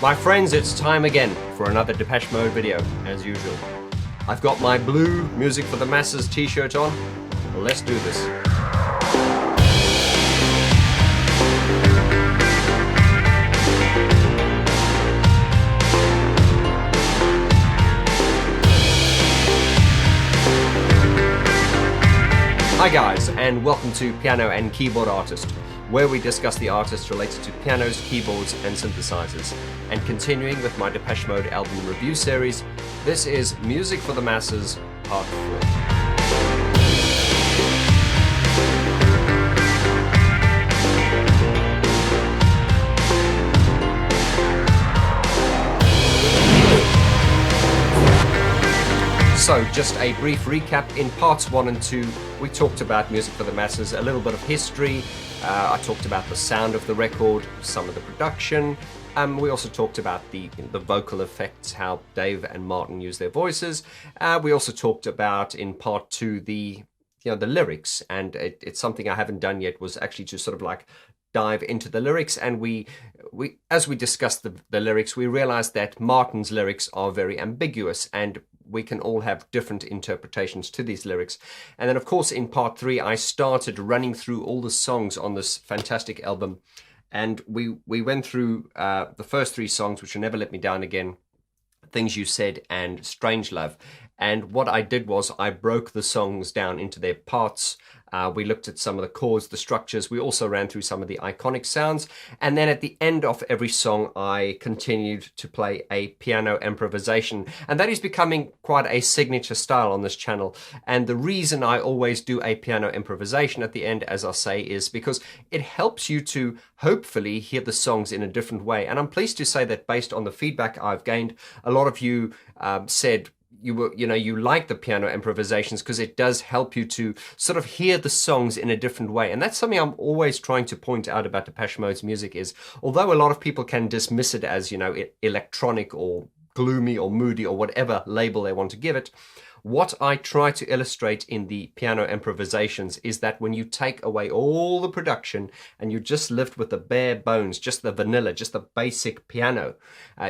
My friends, it's time again for another Depeche Mode video, as usual. I've got my blue Music for the Masses t-shirt on. Let's do this. Hi guys, and welcome to Piano and Keyboard Artist, where we discuss the artists related to pianos, keyboards, and synthesizers. And continuing with my Depeche Mode album review series, this is Music for the Masses, Part 4. So, just a brief recap. In parts 1 and 2, we talked about Music for the Masses, a little bit of history. I talked about the sound of the record, some of the production. We also talked about the vocal effects, how Dave and Martin use their voices. We also talked about, in part 2, the lyrics, and it's something I haven't done yet, was actually to sort of like dive into the lyrics. And we as we discussed the lyrics, we realized that Martin's lyrics are very ambiguous, and we can all have different interpretations to these lyrics. And then, of course, in part 3, I started running through all the songs on this fantastic album. And we went through the first 3 songs, which are Never Let Me Down Again, Things You Said, and Strange Love. And what I did was I broke the songs down into their parts. We looked at some of the chords, the structures. We also ran through some of the iconic sounds. And then at the end of every song, I continued to play a piano improvisation. And that is becoming quite a signature style on this channel. And the reason I always do a piano improvisation at the end, as I say, is because it helps you to hopefully hear the songs in a different way. And I'm pleased to say that based on the feedback I've gained, a lot of you said, you like the piano improvisations because it does help you to sort of hear the songs in a different way. And that's something I'm always trying to point out about Depeche Mode's music is, although a lot of people can dismiss it as, electronic or gloomy or moody or whatever label they want to give it, what I try to illustrate in the piano improvisations is that when you take away all the production and you just live with the bare bones, just the vanilla, just the basic piano,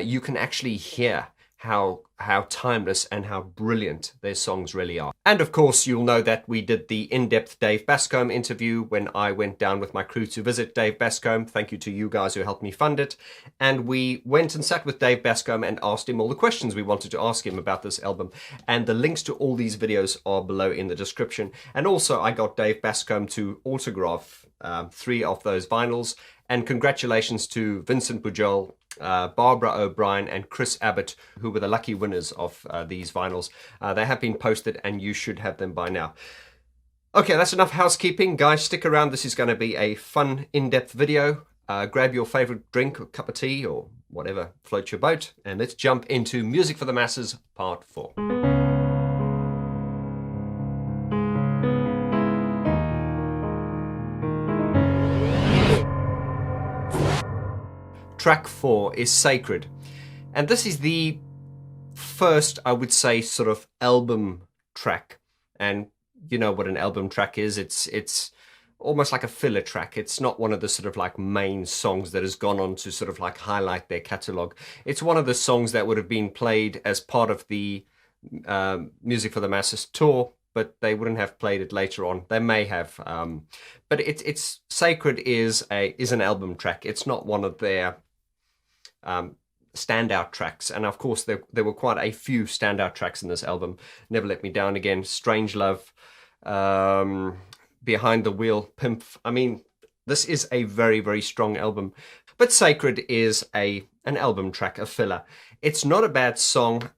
you can actually hear how timeless and how brilliant their songs really are. And of course, you'll know that we did the in-depth Dave Bascombe interview when I went down with my crew to visit Dave Bascombe. Thank you to you guys who helped me fund it. And we went and sat with Dave Bascombe and asked him all the questions we wanted to ask him about this album. And the links to all these videos are below in the description. And also, I got Dave Bascombe to autograph 3 of those vinyls. And congratulations to Vincent Pujol, Barbara O'Brien, and Chris Abbott, who were the lucky winners of these vinyls. They have been posted and you should have them by now. Okay, that's enough housekeeping. Guys, stick around. This is going to be a fun, in-depth video. Grab your favorite drink or cup of tea or whatever floats your boat. And let's jump into Music for the Masses, Part 4. Track 4 is Sacred, and this is the first, I would say, sort of album track. And you know what an album track is. It's almost like a filler track. It's not one of the sort of like main songs that has gone on to sort of like highlight their catalogue. It's one of the songs that would have been played as part of the Music for the Masses tour, but they wouldn't have played it later on. They may have, but it's Sacred is an album track. It's not one of their standout tracks. And of course, there were quite a few standout tracks in this album. Never Let Me Down Again, Strange Love, Behind the Wheel, Pimp. I mean, this is a very, very strong album. But Sacred is an album track, a filler. It's not a bad song.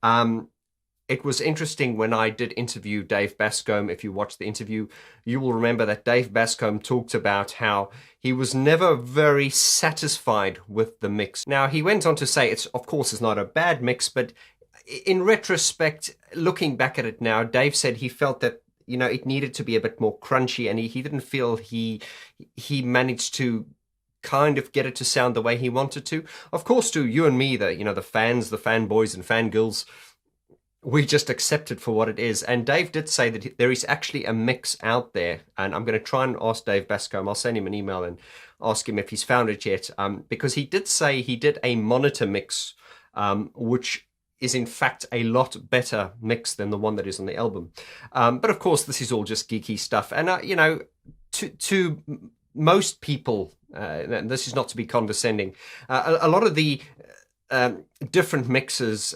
It was interesting when I did interview Dave Bascombe. If you watched the interview, you will remember that Dave Bascombe talked about how he was never very satisfied with the mix. Now, he went on to say, of course, it's not a bad mix, but in retrospect, looking back at it now, Dave said he felt that, it needed to be a bit more crunchy, and he didn't feel he managed to kind of get it to sound the way he wanted to. Of course, to you and me, the fans, the fanboys and fangirls, we just accept it for what it is. And Dave did say that there is actually a mix out there, and I'm going to try and ask Dave Bascombe. I'll send him an email and ask him if he's found it yet, because he did say he did a monitor mix, which is in fact a lot better mix than the one that is on the album. But of course, this is all just geeky stuff. And, to most people, and this is not to be condescending, a lot of the different mixes,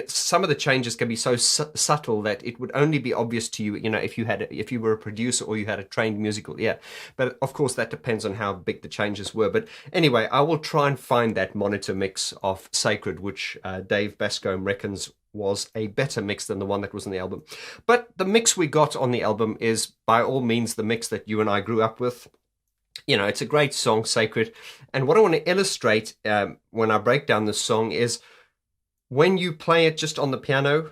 some of the changes can be so subtle that it would only be obvious to you, if you were a producer or you had a trained musical ear. But of course, that depends on how big the changes were. But anyway, I will try and find that monitor mix of Sacred, which Dave Bascombe reckons was a better mix than the one that was on the album. But the mix we got on the album is by all means the mix that you and I grew up with. It's a great song, Sacred. And what I want to illustrate when I break down this song is when you play it just on the piano,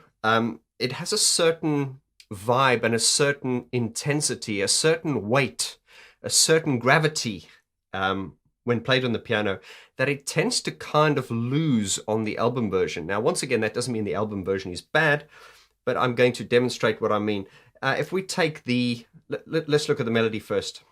it has a certain vibe and a certain intensity, a certain weight, a certain gravity when played on the piano that it tends to kind of lose on the album version. Now, once again, that doesn't mean the album version is bad, but I'm going to demonstrate what I mean. If we take let's look at the melody first.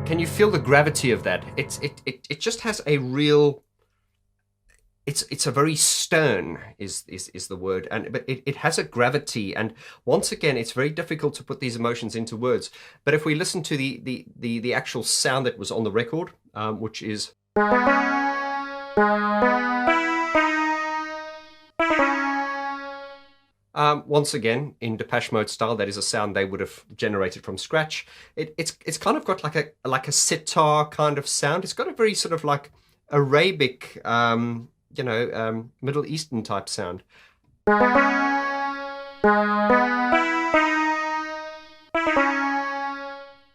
Can you feel the gravity of that? It just has a real. It's a very stern is the word, but it has a gravity, and once again, it's very difficult to put these emotions into words. But if we listen to the actual sound that was on the record, which is. Once again, in Depeche Mode style, that is a sound they would have generated from scratch. It's kind of got like a sitar kind of sound. It's got a very sort of like Arabic, Middle Eastern type sound.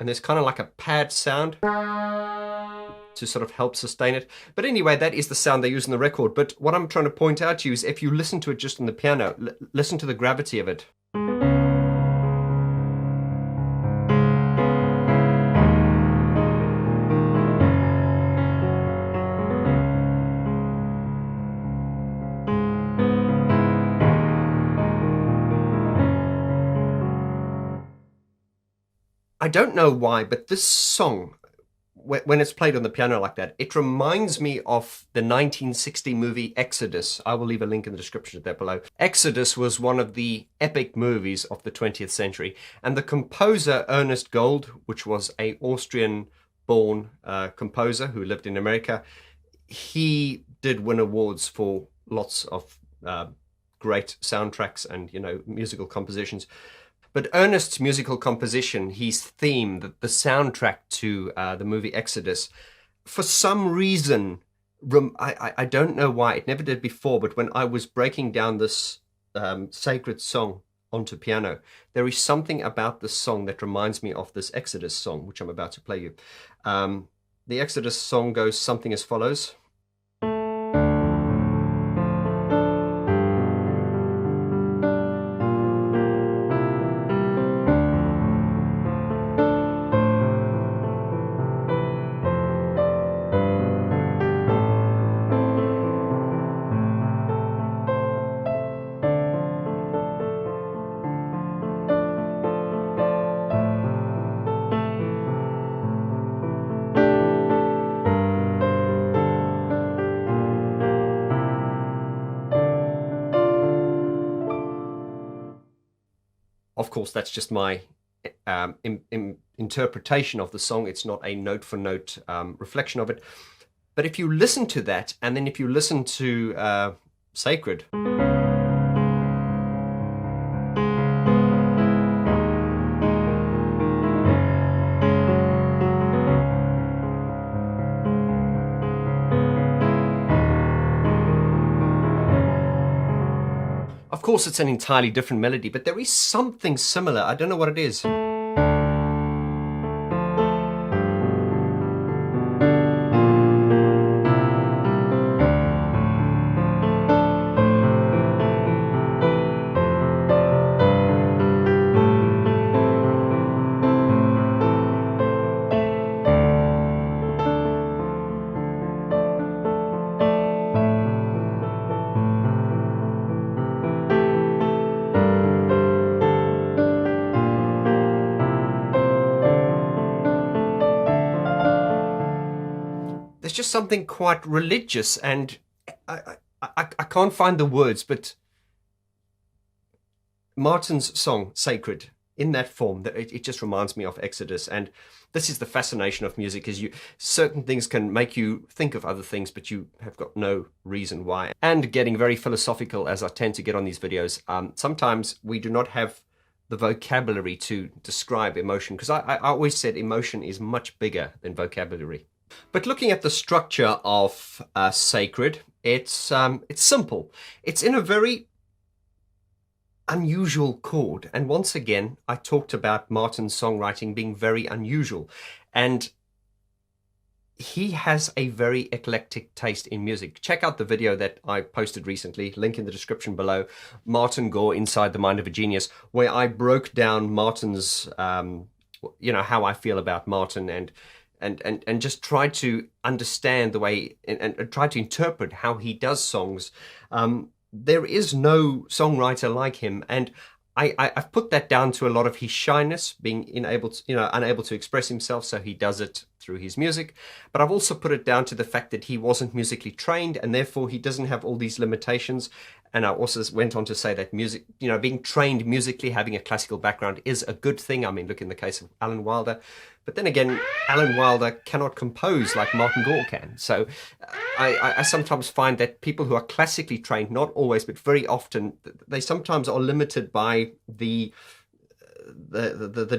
And there's kind of like a pad sound to sort of help sustain it. But anyway, that is the sound they use in the record. But what I'm trying to point out to you is if you listen to it just on the piano, listen to the gravity of it. I don't know why, but this song, when it's played on the piano like that, it reminds me of the 1960 movie Exodus. I will leave a link in the description there below. Exodus was one of the epic movies of the 20th century. And the composer Ernest Gold, which was an Austrian-born composer who lived in America, he did win awards for lots of great soundtracks and, musical compositions. But Ernest's musical composition, his theme, the soundtrack to the movie Exodus, for some reason, I don't know why, it never did before, but when I was breaking down this Sacred song onto piano, there is something about this song that reminds me of this Exodus song, which I'm about to play you. The Exodus song goes something as follows. Of course, that's just my interpretation of the song. It's not a note-for-note reflection of it. But if you listen to that, and then if you listen to Sacred... Of course, it's an entirely different melody, but there is something similar. I don't know what it is. just something quite religious, and I can't find the words, but Martin's song, Sacred, in that form, that it just reminds me of Exodus. And this is the fascination of music, is certain things can make you think of other things, but you have got no reason why. And getting very philosophical, as I tend to get on these videos, sometimes we do not have the vocabulary to describe emotion, because I always said emotion is much bigger than vocabulary. But looking at the structure of Sacred, it's simple. It's in a very unusual chord, and once again I talked about Martin's songwriting being very unusual, and he has a very eclectic taste in music. Check out the video that I posted recently, link in the description below, Martin Gore, Inside the Mind of a Genius, where I broke down Martin's how I feel about Martin, and just try to understand the way and try to interpret how he does songs. There is no songwriter like him, and I've put that down to a lot of his shyness, being unable to express himself, so he does it through his music. But I've also put it down to the fact that he wasn't musically trained, and therefore he doesn't have all these limitations. And I also went on to say that music, being trained musically, having a classical background is a good thing. I mean, look in the case of Alan Wilder. But then again, Alan Wilder cannot compose like Martin Gore can. So I sometimes find that people who are classically trained, not always, but very often, they sometimes are limited by the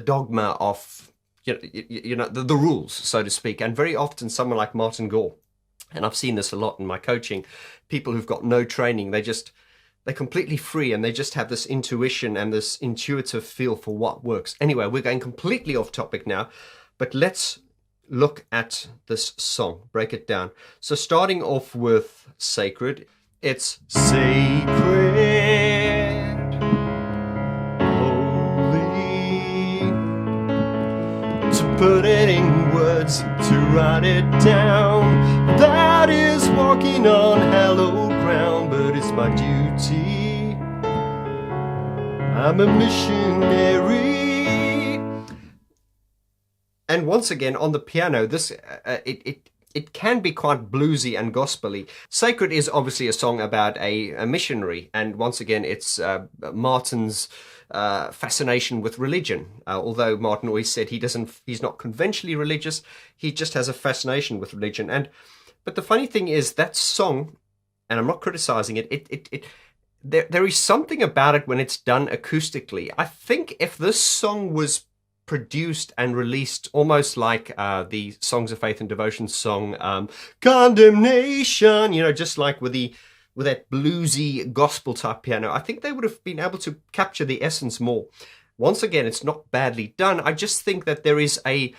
dogma of, the rules, so to speak. And very often someone like Martin Gore, and I've seen this a lot in my coaching, people who've got no training, they're completely free, and they just have this intuition and this intuitive feel for what works. Anyway, we're going completely off topic now, but let's look at this song, break it down. So starting off with Sacred, it's sacred, holy, to put it in words, to write it down, that is walking on hallowed ground, but it's my duty, I'm a missionary. And once again, on the piano, this it can be quite bluesy and gospely. Sacred is obviously a song about a missionary, and once again, it's Martin's fascination with religion. Although Martin always said he's not conventionally religious, he just has a fascination with religion. But the funny thing is that song, and I'm not criticizing it, there is something about it when it's done acoustically. I think if this song was produced and released almost like the Songs of Faith and Devotion song Condemnation, just like with that bluesy gospel type piano, I think they would have been able to capture the essence more. Once again, it's not badly done. I just think that there is a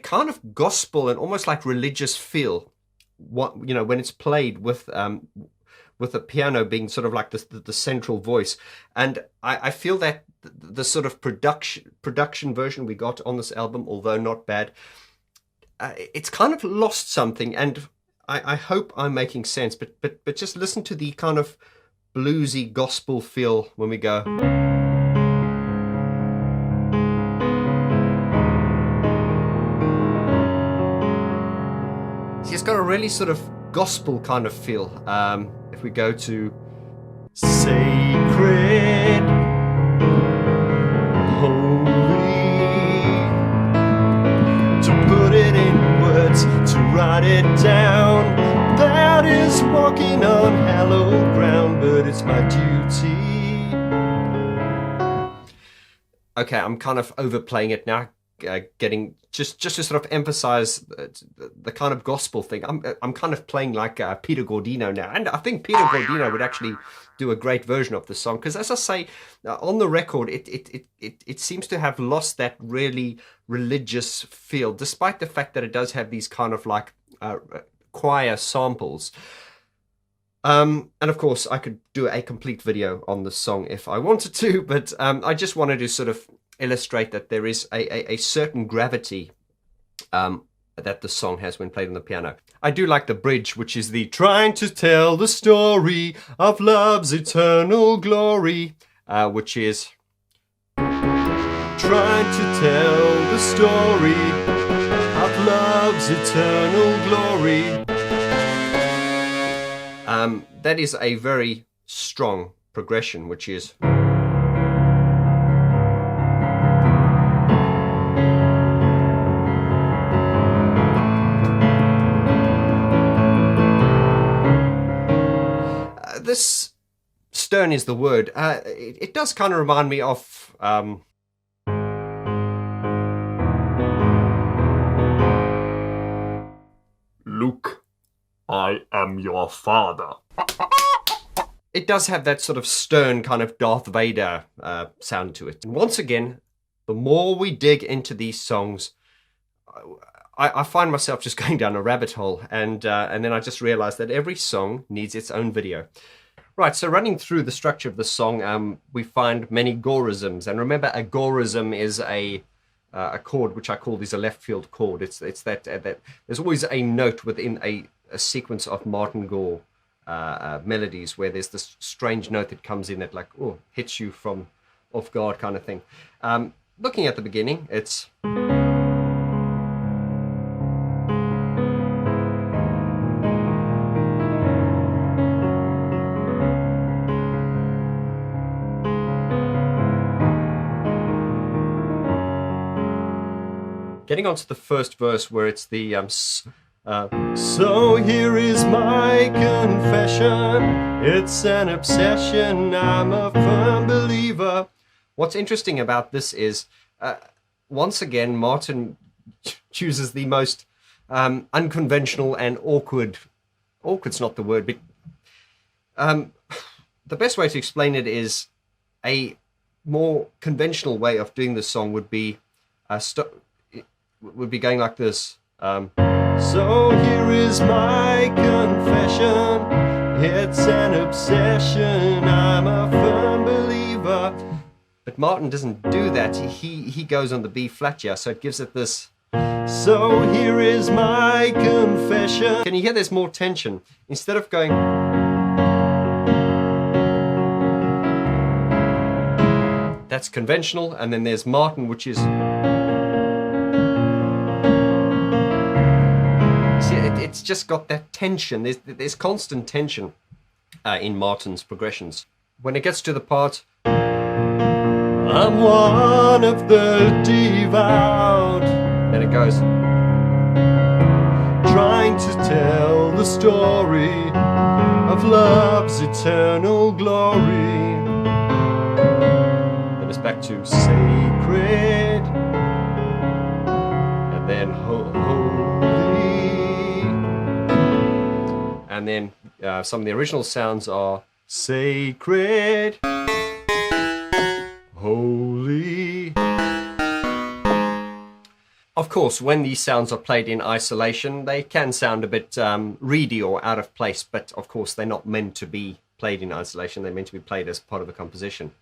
kind of gospel and almost like religious feel, when it's played with the piano being sort of like the central voice. And I feel that the sort of production version we got on this album, although not bad, it's kind of lost something, and I hope I'm making sense, but just listen to the kind of bluesy gospel feel when we go. It's got a really sort of gospel kind of feel. If we go to sacred, holy, to put it in words, to write it down, that is walking on hallowed ground, but it's my duty. Okay, I'm kind of overplaying it now, getting just to sort of emphasize the kind of gospel thing. I'm kind of playing like Peter Gaudino now, and I think Peter Gaudino would actually do a great version of the song, because as I say, on the record, it seems to have lost that really religious feel, despite the fact that it does have these kind of like choir samples. And of course, I could do a complete video on the song if I wanted to, but I just wanted to sort of illustrate that there is a certain gravity that the song has when played on the piano. I do like the bridge, which is the trying to tell the story of love's eternal glory, which is trying to tell the story of love love's eternal glory. That is a very strong progression, which is this stern is the word. It does kind of remind me of Luke, I am your father. It does have that sort of stern kind of Darth Vader sound to it. And once again, the more we dig into these songs, I find myself just going down a rabbit hole, and then I just realized that every song needs its own video. Right, so running through the structure of the song, we find many gorisms, and remember, a gorism is a chord which I call these a left field chord. It's that there's always a note within a sequence of Martin Gore melodies where there's this strange note that comes in that like hits you from off guard kind of thing. Looking at the beginning, it's getting onto the first verse where it's the so here is my confession, it's an obsession, I'm a firm believer. What's interesting about this is once again Martin chooses the most unconventional and awkward's not the word, but the best way to explain it is a more conventional way of doing this song would be going like this. So here is my confession, it's an obsession, I'm a firm believer. But Martin doesn't do that. He goes on the B flat here, so it gives it this. So here is my confession. Can you hear there's more tension? Instead of going that's conventional, and then there's Martin, which is it's just got that tension. There's constant tension in Martin's progressions. When it gets to the part, I'm one of the devout, then it goes, trying to tell the story of love's eternal glory. Then it's back to sacred, and then holy. And then some of the original sounds are sacred, holy. Of course, when these sounds are played in isolation, they can sound a bit reedy or out of place, but of course they're not meant to be played in isolation, they're meant to be played as part of a composition.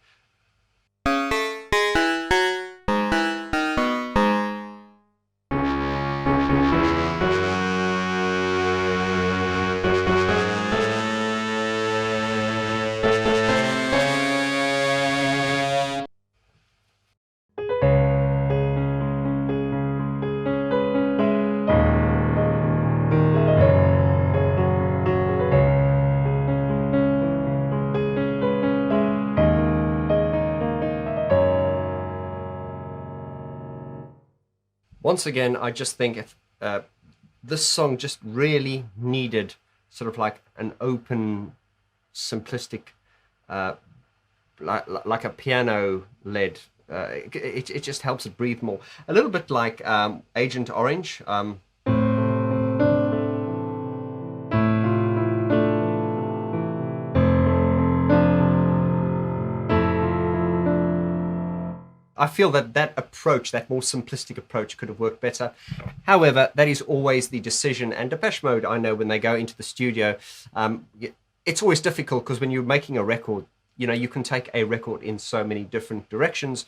Once again, I just think this song just really needed sort of like an open, simplistic, like a piano-led. It just helps it breathe more. A little bit like Agent Orange. I feel that approach, that more simplistic approach, could have worked better. However, that is always the decision. And Depeche Mode, I know when they go into the studio, it's always difficult because when you're making a record, you can take a record in so many different directions,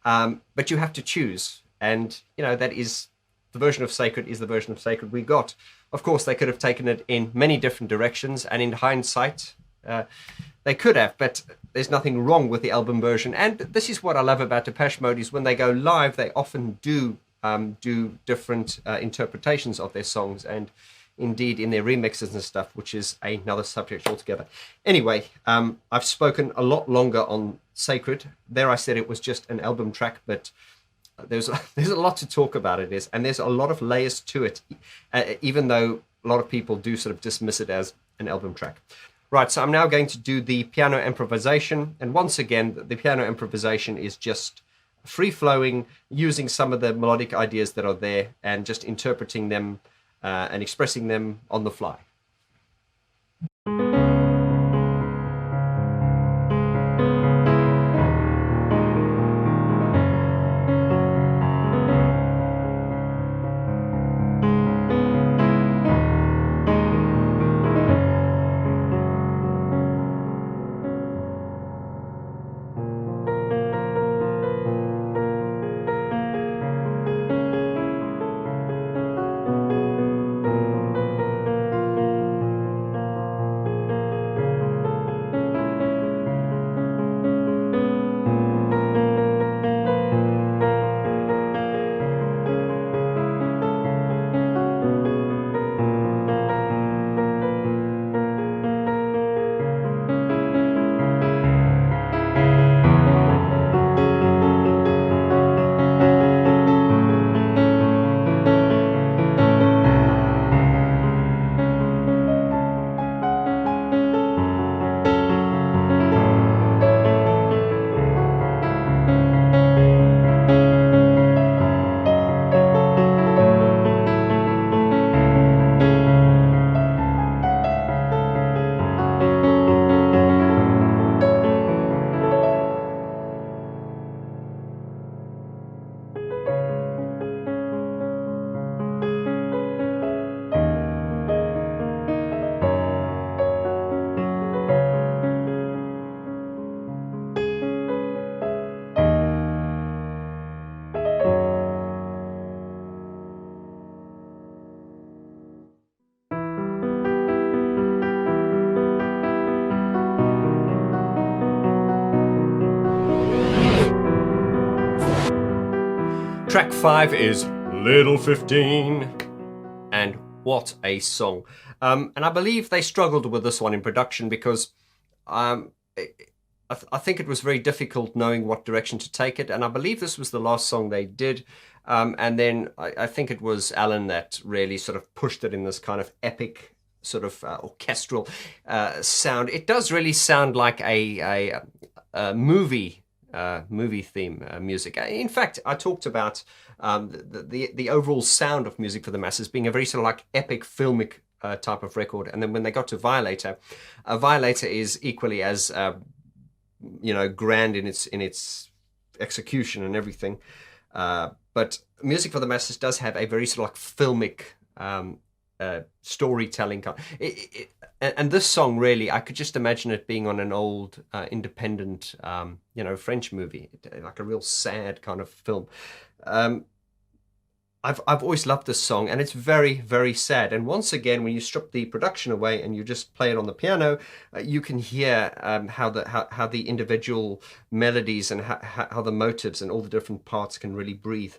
but you have to choose. And, that is the version of Sacred is the version of Sacred we got. Of course, they could have taken it in many different directions. And in hindsight, they could have, but there's nothing wrong with the album version. And this is what I love about Depeche Mode, is when they go live, they often do do different interpretations of their songs, and indeed in their remixes and stuff, which is another subject altogether. Anyway, I've spoken a lot longer on Sacred. There I said it was just an album track, but there's a lot to talk about it is, and there's a lot of layers to it, even though a lot of people do sort of dismiss it as an album track. Right, so I'm now going to do the piano improvisation, and once again, the piano improvisation is just free-flowing, using some of the melodic ideas that are there and just interpreting them and expressing them on the fly. Track 5 is Little 15, and what a song. And I believe they struggled with this one in production because I think it was very difficult knowing what direction to take it, and I believe this was the last song they did. And then I think it was Alan that really sort of pushed it in this kind of epic sort of orchestral sound. It does really sound like a movie theme music. In fact, I talked about the overall sound of Music for the Masses being a very sort of like epic filmic type of record. And then when they got to Violator, Violator is equally as grand in its execution and everything. But Music for the Masses does have a very sort of like filmic storytelling kind. And this song really, I could just imagine it being on an old independent, French movie, like a real sad kind of film. I've always loved this song, and it's very, very sad. And once again, when you strip the production away and you just play it on the piano, you can hear how the individual melodies and how the motives and all the different parts can really breathe.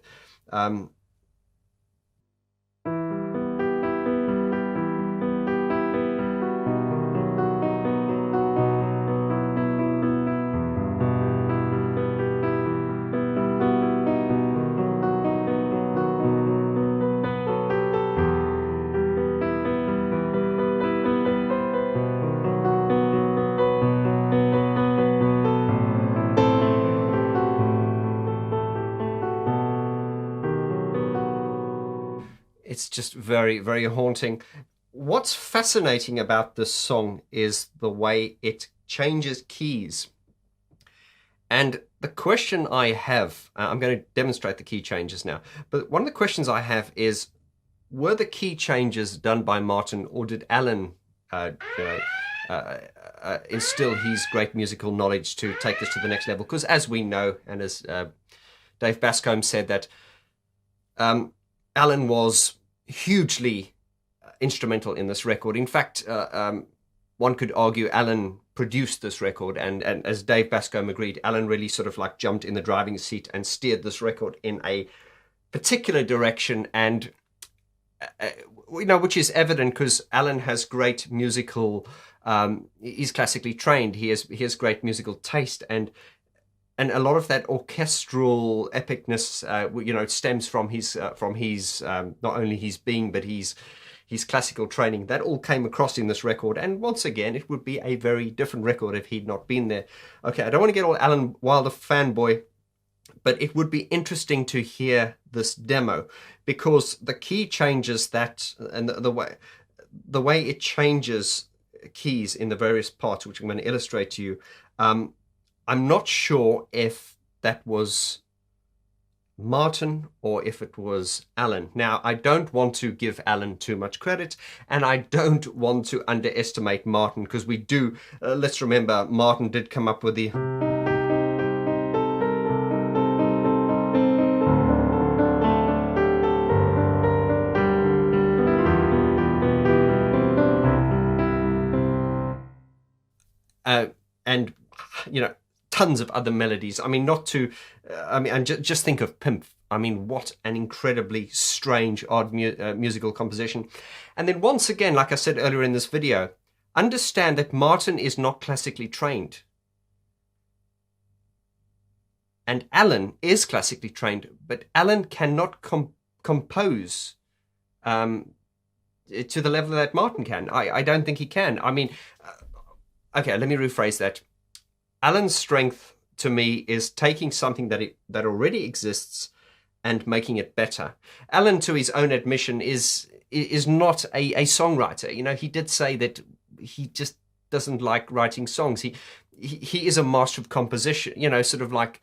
It's just very, very haunting. What's fascinating about this song is the way it changes keys. And the question I have, I'm going to demonstrate the key changes now, but one of the questions I have is, were the key changes done by Martin, or did Alan instill his great musical knowledge to take this to the next level? Because as we know, and as Dave Bascombe said, that Alan was hugely instrumental in this record. In fact, one could argue Alan produced this record, and as Dave Bascombe agreed, Alan really sort of like jumped in the driving seat and steered this record in a particular direction, and which is evident because Alan has great musical. He's classically trained. He has great musical taste, and a lot of that orchestral epicness, stems from his not only his being, but his classical training. That all came across in this record, and once again, it would be a very different record if he'd not been there. Okay, I don't want to get all Alan Wilder fanboy, but it would be interesting to hear this demo, because the key changes and the way it changes keys in the various parts, which I'm going to illustrate to you. I'm not sure if that was Martin or if it was Alan. Now, I don't want to give Alan too much credit, and I don't want to underestimate Martin, because we do, let's remember, Martin did come up with the... and, tons of other melodies. I mean, just think of Pimp. I mean, what an incredibly strange, odd musical composition. And then once again, like I said earlier in this video, understand that Martin is not classically trained. And Alan is classically trained, but Alan cannot compose to the level that Martin can. I don't think he can. I mean, okay, let me rephrase that. Alan's strength, to me, is taking something that already exists and making it better. Alan, to his own admission, is not a songwriter. He did say that he just doesn't like writing songs. He is a master of composition, sort of like,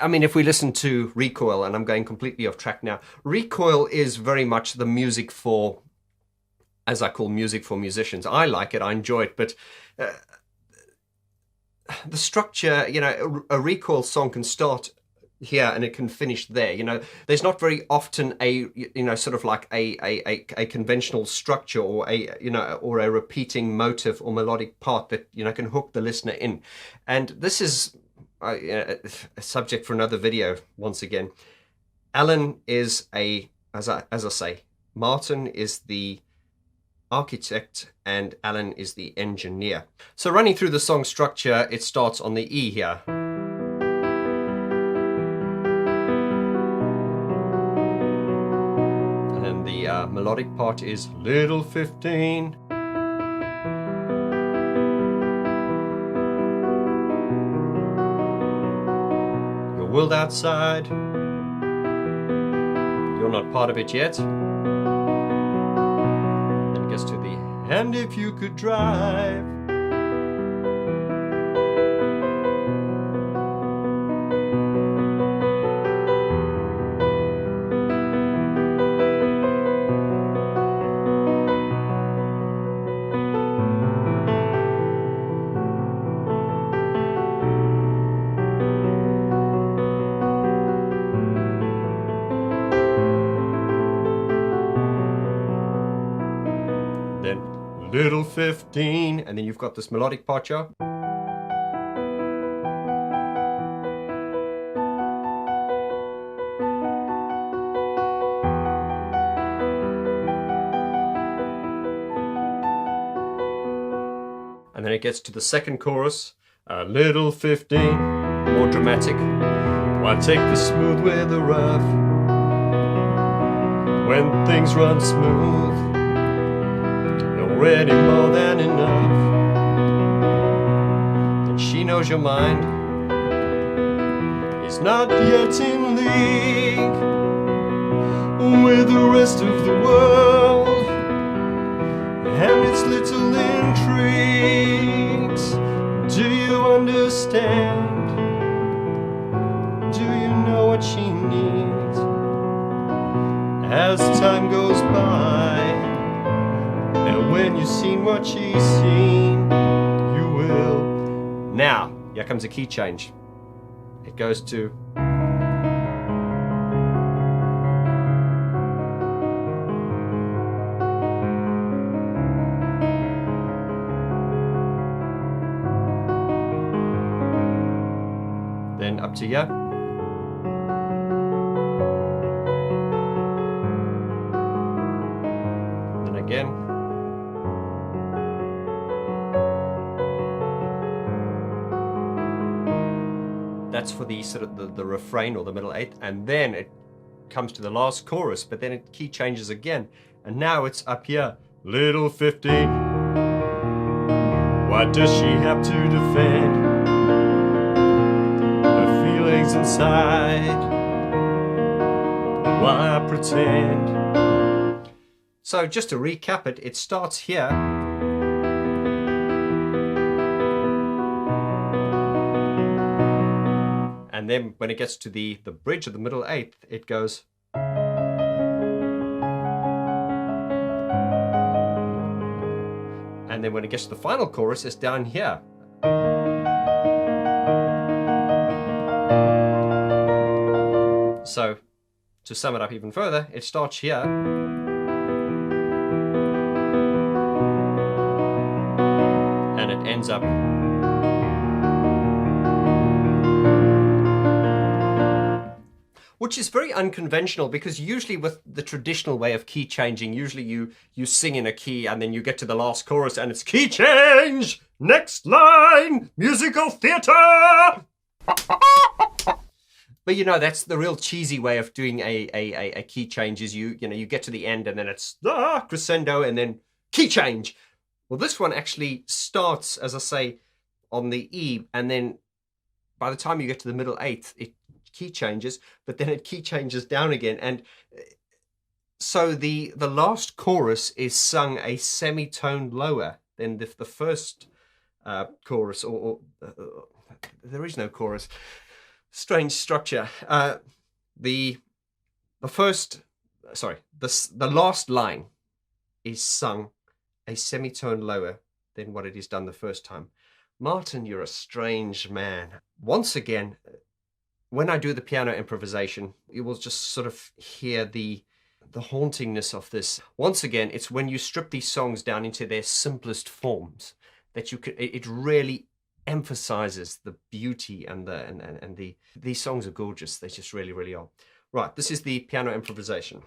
I mean, if we listen to Recoil, and I'm going completely off track now, Recoil is very much the music for, as I call music for musicians. I like it, I enjoy it, but the structure, a Recoil song can start here and it can finish there. There's not very often a sort of like a conventional structure or a repeating motive or melodic part that can hook the listener in. And this is a subject for another video. Once again, Alan is as I say, Martin is the architect and Alan is the engineer. So running through the song structure, it starts on the E here. And then the melodic part is Little 15. Your world outside, you're not part of it yet. Gets to the and if you could drive. Little 15, and then you've got this melodic part here. And then it gets to the second chorus, Little 15, more dramatic. Why take the smooth with the rough when things run smooth? Already more than enough. And she knows your mind is not yet in league with the rest of the world and its little intrigues. Do you understand? Do you know what she needs? As time goes by, and when you've seen what she's seen, you will. Now, here comes a key change. It goes to. Then up to here. again. That's for the sort of the refrain or the middle eighth, and then it comes to the last chorus, but then it key changes again, and now it's up here. Little 50, why does she have to defend her feelings inside? Why pretend? So just to recap it, it starts here. And then when it gets to the bridge of the middle eighth, it goes. And then when it gets to the final chorus, it's down here. So to sum it up even further, it starts here. And it ends up which is very unconventional, because usually with the traditional way of key changing, usually you sing in a key and then you get to the last chorus and it's key change, next line, musical theatre. But you know, that's the real cheesy way of doing a key change, is you get to the end and then it's crescendo and then key change. Well, this one actually starts, as I say, on the E, and then by the time you get to the middle eighth, it key changes, but then it key changes down again. And so the last chorus is sung a semitone lower than the first chorus, or there is no chorus. Strange structure. The last line is sung a semitone lower than what it is done the first time. Martin, you're a strange man. Once again, when I do the piano improvisation, you will just sort of hear the hauntingness of this. Once again, it's when you strip these songs down into their simplest forms that it really emphasizes the beauty and these songs are gorgeous. They just really, really are. Right, this is the piano improvisation.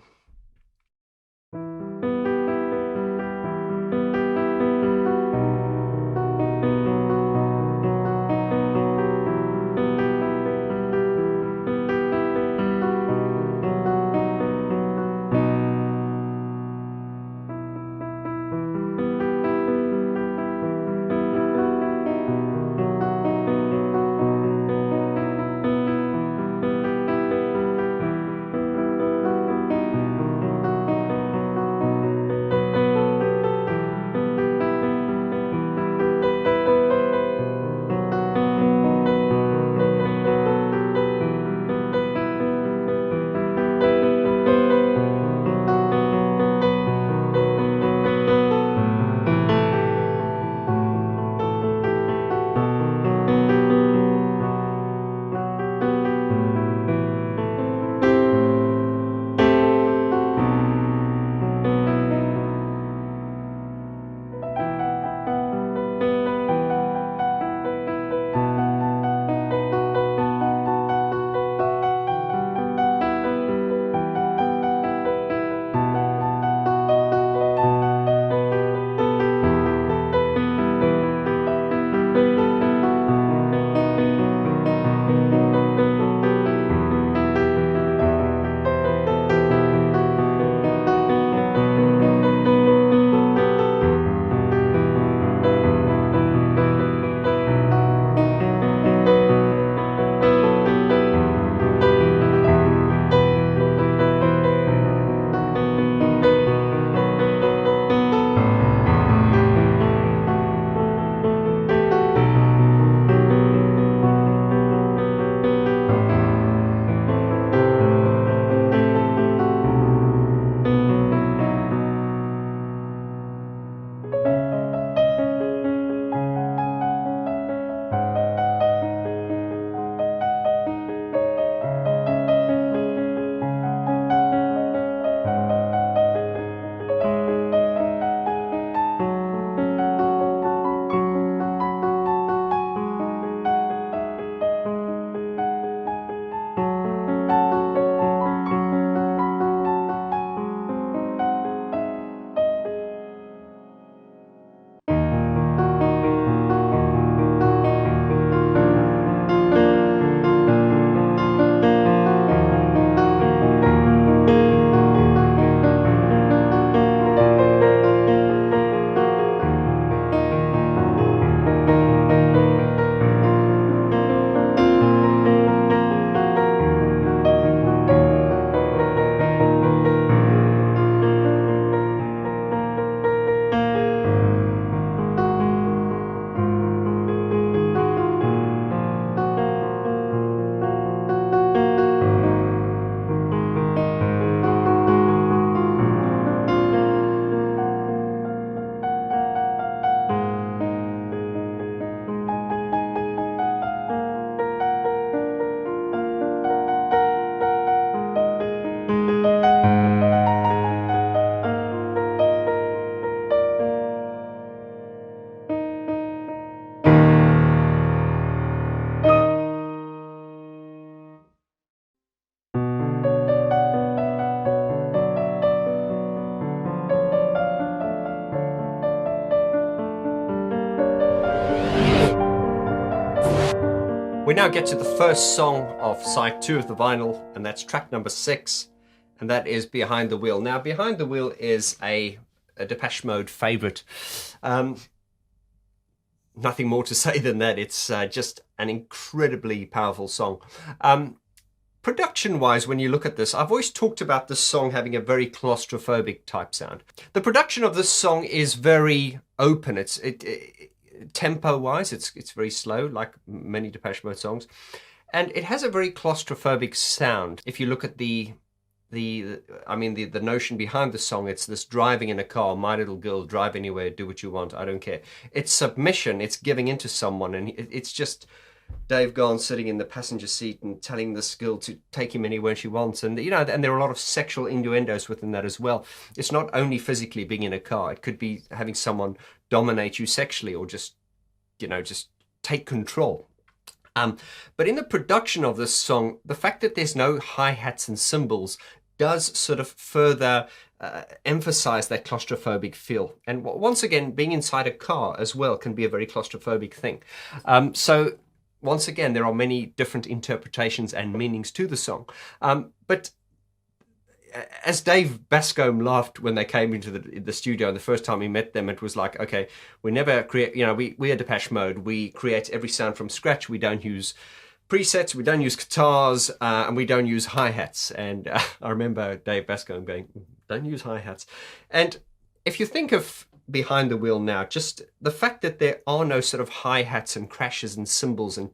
We now get to the first song of side 2 of the vinyl, and that's track number 6, and that is Behind the Wheel. Now, Behind the Wheel is a Depeche Mode favorite. Nothing more to say than that. It's just an incredibly powerful song. Production-wise, when you look at this, I've always talked about this song having a very claustrophobic type sound. The production of this song is very open. Tempo-wise, it's very slow, like many Depeche Mode songs, and it has a very claustrophobic sound. If you look at the notion behind the song, it's this driving in a car, my little girl, drive anywhere, do what you want, I don't care. It's submission, it's giving into someone, and it's just Dave Gahan sitting in the passenger seat and telling this girl to take him anywhere she wants. And, and there are a lot of sexual innuendos within that as well. It's not only physically being in a car. It could be having someone dominate you sexually or just take control. But in the production of this song, the fact that there's no hi-hats and cymbals does sort of further emphasize that claustrophobic feel. And once again, being inside a car as well can be a very claustrophobic thing. So once again, there are many different interpretations and meanings to the song. But as Dave Bascombe laughed when they came into the studio, and the first time he met them, it was like, okay, we never create, we are Depeche Mode. We create every sound from scratch. We don't use presets, we don't use guitars, and we don't use hi-hats. And I remember Dave Bascombe going, don't use hi-hats. And if you think of Behind the Wheel now, just the fact that there are no sort of hi-hats and crashes and cymbals and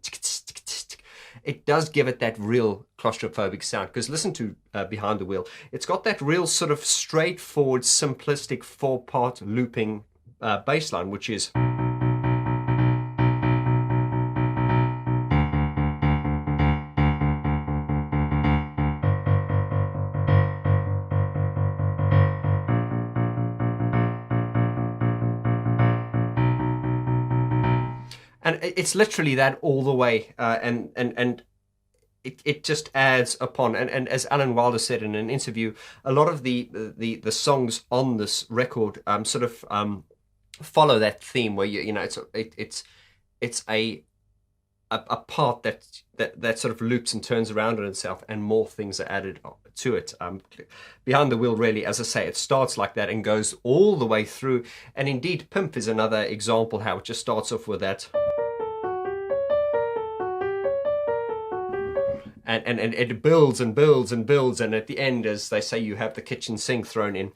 it does give it that real claustrophobic sound. Because listen to Behind the Wheel. It's got that real sort of straightforward, simplistic 4-part looping bass line, which is... And it's literally that all the way, and it just adds upon. And as Alan Wilder said in an interview, a lot of the songs on this record sort of follow that theme where it's a part that sort of loops and turns around on itself, and more things are added to it. Behind the Wheel, really, as I say, it starts like that and goes all the way through. And indeed, Pimp is another example how it just starts off with that. And it builds and builds and builds, and at the end, as they say, you have the kitchen sink thrown in.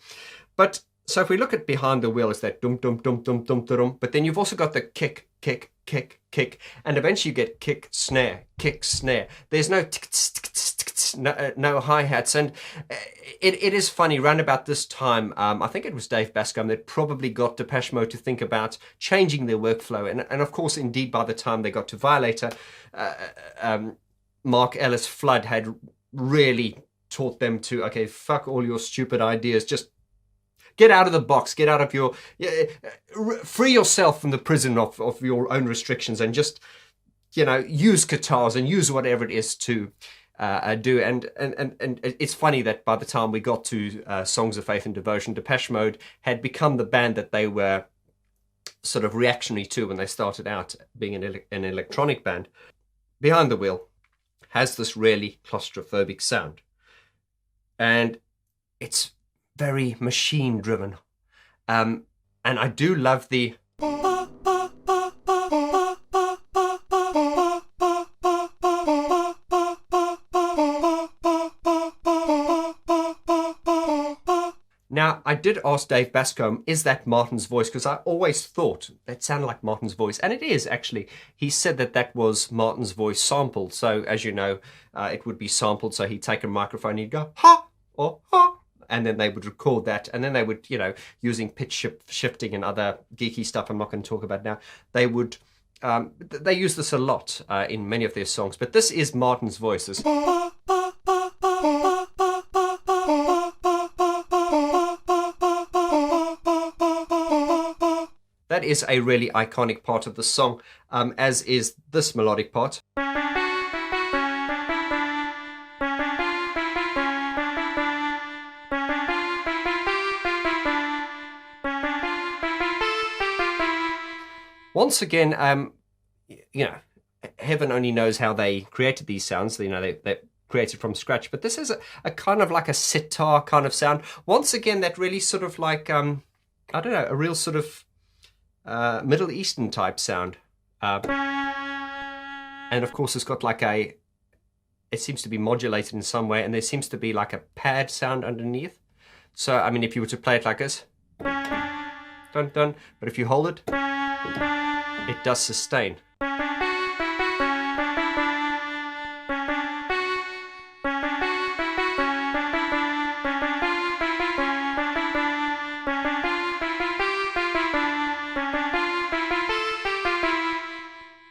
But so if we look at Behind the Wheel, it's that dum dum dum dum dum dum. But then you've also got the kick, kick, kick, kick, and eventually you get kick, snare, kick, snare. There's no no hi-hats, and it is funny. Round about this time, I think it was Dave Bascombe that probably got Depeche Mode to think about changing their workflow, and of course, indeed, by the time they got to Violator, Mark Ellis Flood had really taught them to, okay, fuck all your stupid ideas, just get out of the box, get out of your, free yourself from the prison of your own restrictions, and just, use guitars and use whatever it is to do. And it's funny that by the time we got to Songs of Faith and Devotion, Depeche Mode had become the band that they were sort of reactionary to when they started out being an electronic band. Behind the Wheel has this really claustrophobic sound, and it's very machine driven, and I do love the Now, I did ask Dave Bascombe, is that Martin's voice? Because I always thought that sounded like Martin's voice. And it is, actually. He said that was Martin's voice sampled. So, as you know, it would be sampled. So he'd take a microphone and he'd go, ha, or ha. And then they would record that. And then they would, using pitch shifting and other geeky stuff I'm not going to talk about now, they would, they use this a lot in many of their songs. But this is Martin's voice. This, that is a really iconic part of the song, as is this melodic part. Once again, heaven only knows how they created these sounds. You know, they created from scratch. But this is a kind of like a sitar kind of sound. Once again, that really sort of like, I don't know, a real sort of Middle Eastern type sound. And of course, it's got like it seems to be modulated in some way, and there seems to be like a pad sound underneath. So, I mean, if you were to play it like this, dun dun, but if you hold it, it does sustain.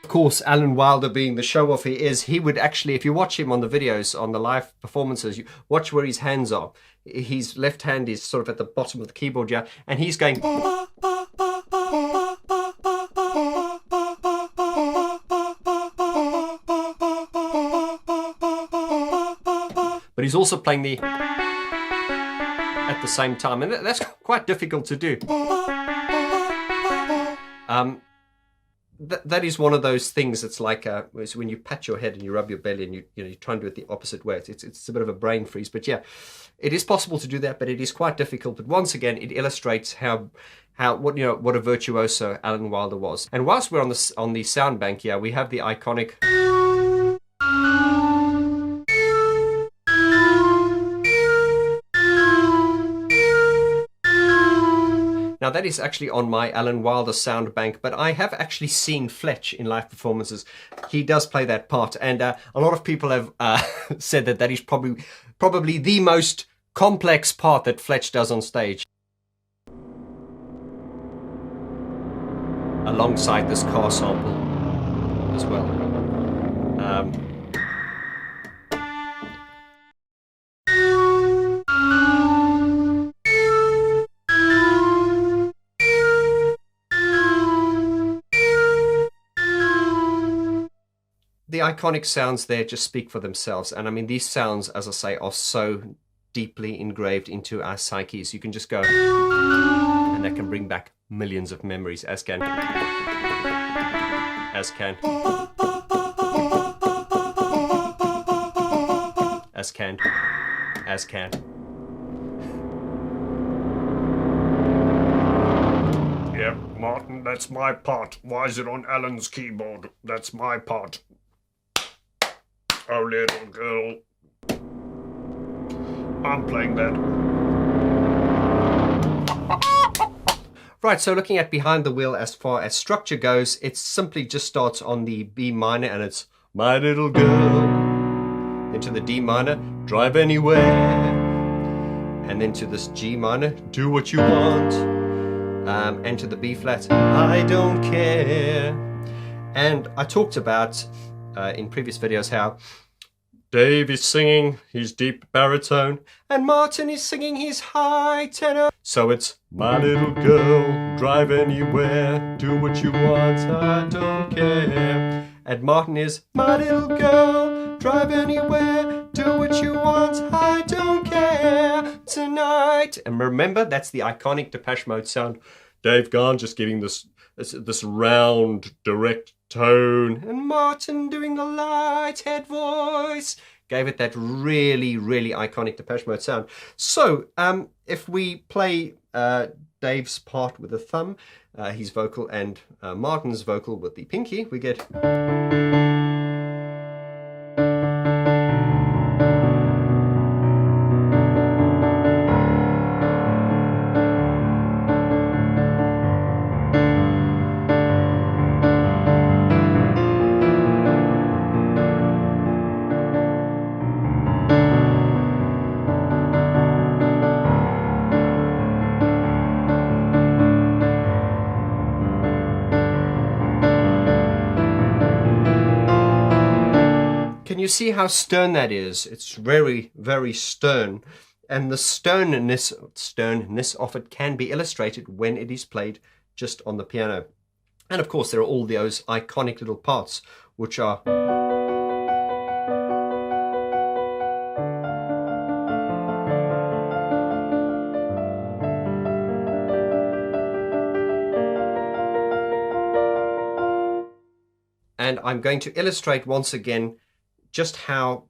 Of course, Alan Wilder, being the show-off he is, he would actually, if you watch him on the videos, on the live performances, you watch where his hands are. His left hand is sort of at the bottom of the keyboard, yeah, and he's going... But he's also playing the... at the same time, and that's quite difficult to do. That is one of those things that's like when you pat your head and you rub your belly and you try and do it the opposite way. It's a bit of a brain freeze, but yeah, it is possible to do that, but it is quite difficult. But once again, it illustrates what a virtuoso Alan Wilder was. And whilst we're on the sound bank here, we have the iconic. Now that is actually on my Alan Wilder sound bank, but I have actually seen Fletch in live performances. He does play that part, and a lot of people have said that is probably the most complex part that Fletch does on stage. Alongside this car sample as well. The iconic sounds there just speak for themselves. And I mean, these sounds, as I say, are so deeply engraved into our psyches. You can just go, and that can bring back millions of memories, as can. Yep, Martin, that's my part. Why is it on Alan's keyboard? That's my part. Oh, little girl. I'm playing that. Right, so looking at Behind the Wheel as far as structure goes, it simply just starts on the B minor and it's my little girl. Then to the D minor, drive anywhere. And then to this G minor, do what you want. And to the B flat, I don't care. And I talked about in previous videos how Dave is singing his deep baritone and Martin is singing his high tenor. So it's my little girl, drive anywhere, do what you want, I don't care. And Martin is my little girl, drive anywhere, do what you want, I don't care tonight. And remember, that's the iconic Depeche Mode sound. Dave Gahan just giving this round, direct tone, and Martin doing the light head voice. Gave it that really, really iconic Depeche Mode sound. So, if we play Dave's part with the thumb, his vocal, and Martin's vocal with the pinky, we get... Can you see how stern that is? It's very, very stern. And the sternness of it can be illustrated when it is played just on the piano. And of course, there are all those iconic little parts, which are... And I'm going to illustrate once again just how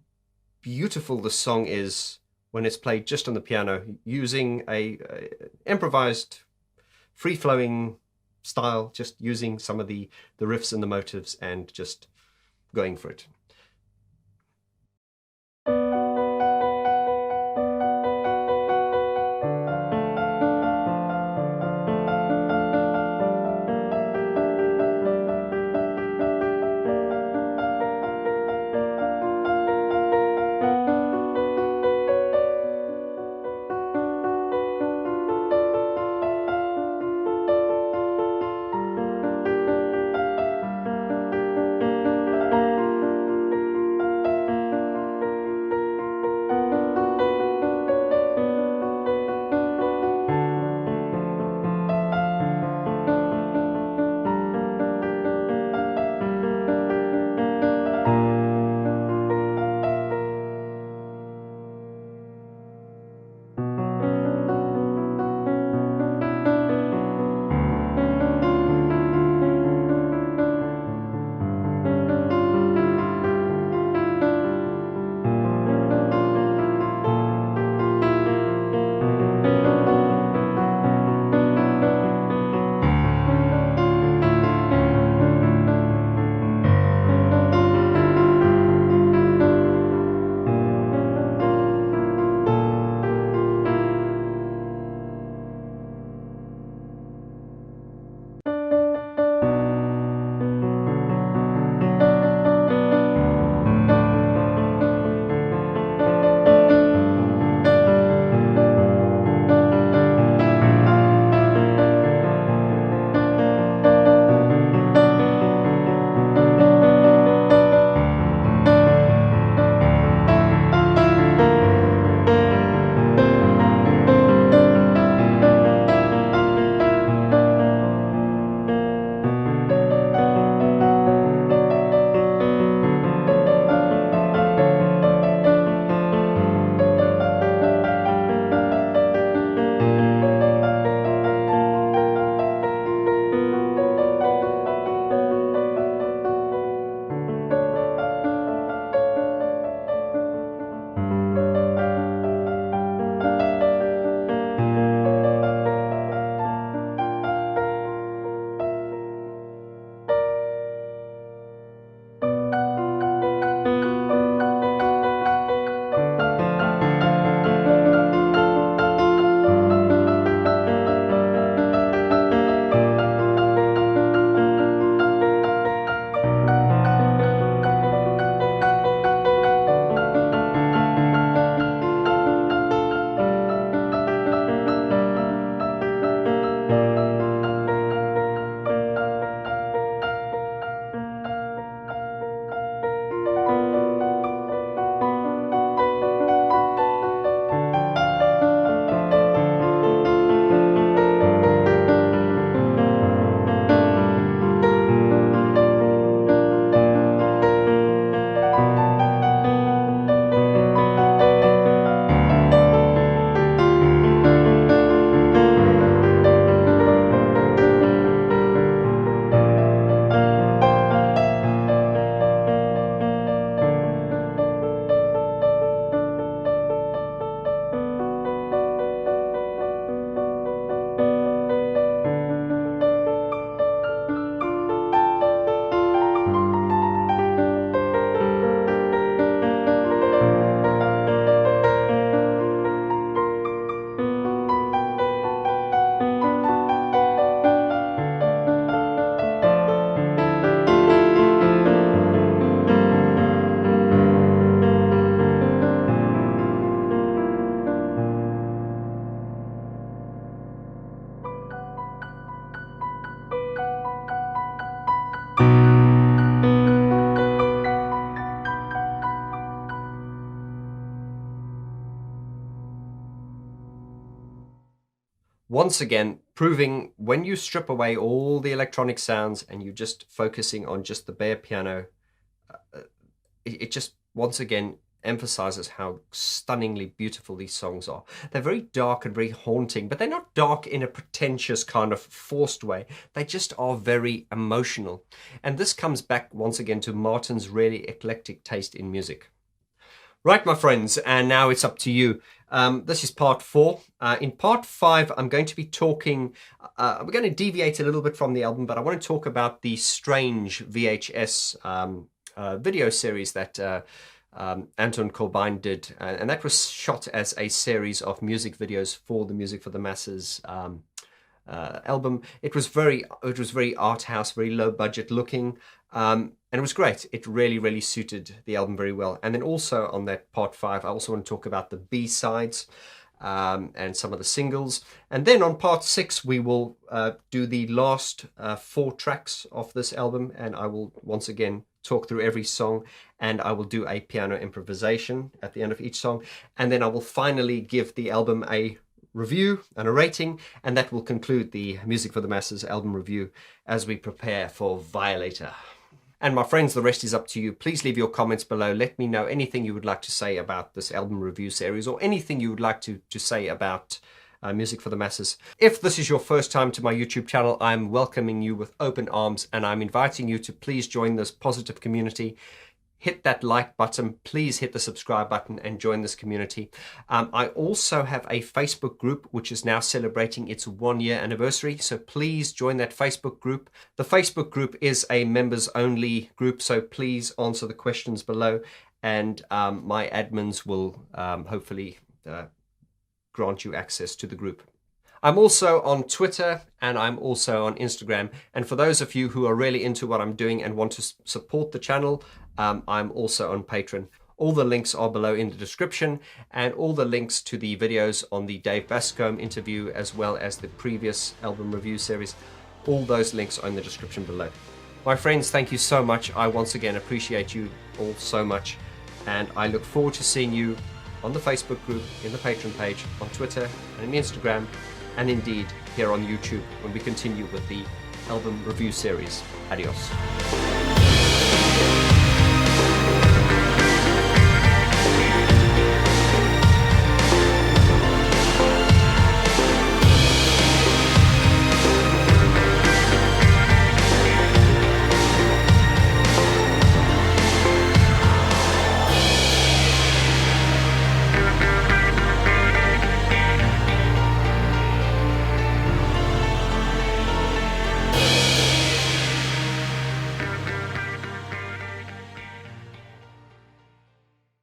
beautiful the song is when it's played just on the piano, using a improvised, free-flowing style, just using some of the riffs and the motives and just going for it. Once again, proving when you strip away all the electronic sounds and you're just focusing on just the bare piano, it just, once again, emphasizes how stunningly beautiful these songs are. They're very dark and very haunting, but they're not dark in a pretentious kind of forced way. They just are very emotional. And this comes back once again to Martin's really eclectic taste in music. Right, my friends, and now it's up to you. This is part 4. In part 5, I'm going to be talking, we're going to deviate a little bit from the album, but I want to talk about the Strange VHS video series that Anton Corbijn did. And that was shot as a series of music videos for the Music for the Masses album. It was very art house, very low budget looking, and it was great. It really suited the album very well. And then also on that part 5, I also want to talk about the B-sides and some of the singles. And then on part 6, we will do the last 4 tracks of this album, and I will once again talk through every song, and I will do a piano improvisation at the end of each song, and then I will finally give the album a review and a rating, and that will conclude the Music for the Masses album review as we prepare for Violator. And my friends, the rest is up to you. Please leave your comments below. Let me know anything you would like to say about this album review series, or anything you would like to say about Music for the Masses. If this is your first time to my YouTube channel, I'm welcoming you with open arms, and I'm inviting you to please join this positive community. Hit that like button, please hit the subscribe button and join this community. I also have a Facebook group which is now celebrating its 1-year anniversary, so please join that Facebook group. The Facebook group is a members only group, so please answer the questions below, and my admins will hopefully grant you access to the group. I'm also on Twitter and I'm also on Instagram. And for those of you who are really into what I'm doing and want to support the channel, I'm also on Patreon. All the links are below in the description, and all the links to the videos on the Dave Bascombe interview as well as the previous album review series, all those links are in the description below. My friends, thank you so much. I once again appreciate you all so much, and I look forward to seeing you on the Facebook group, in the Patreon page, on Twitter and Instagram, and indeed here on YouTube when we continue with the album review series. Adios.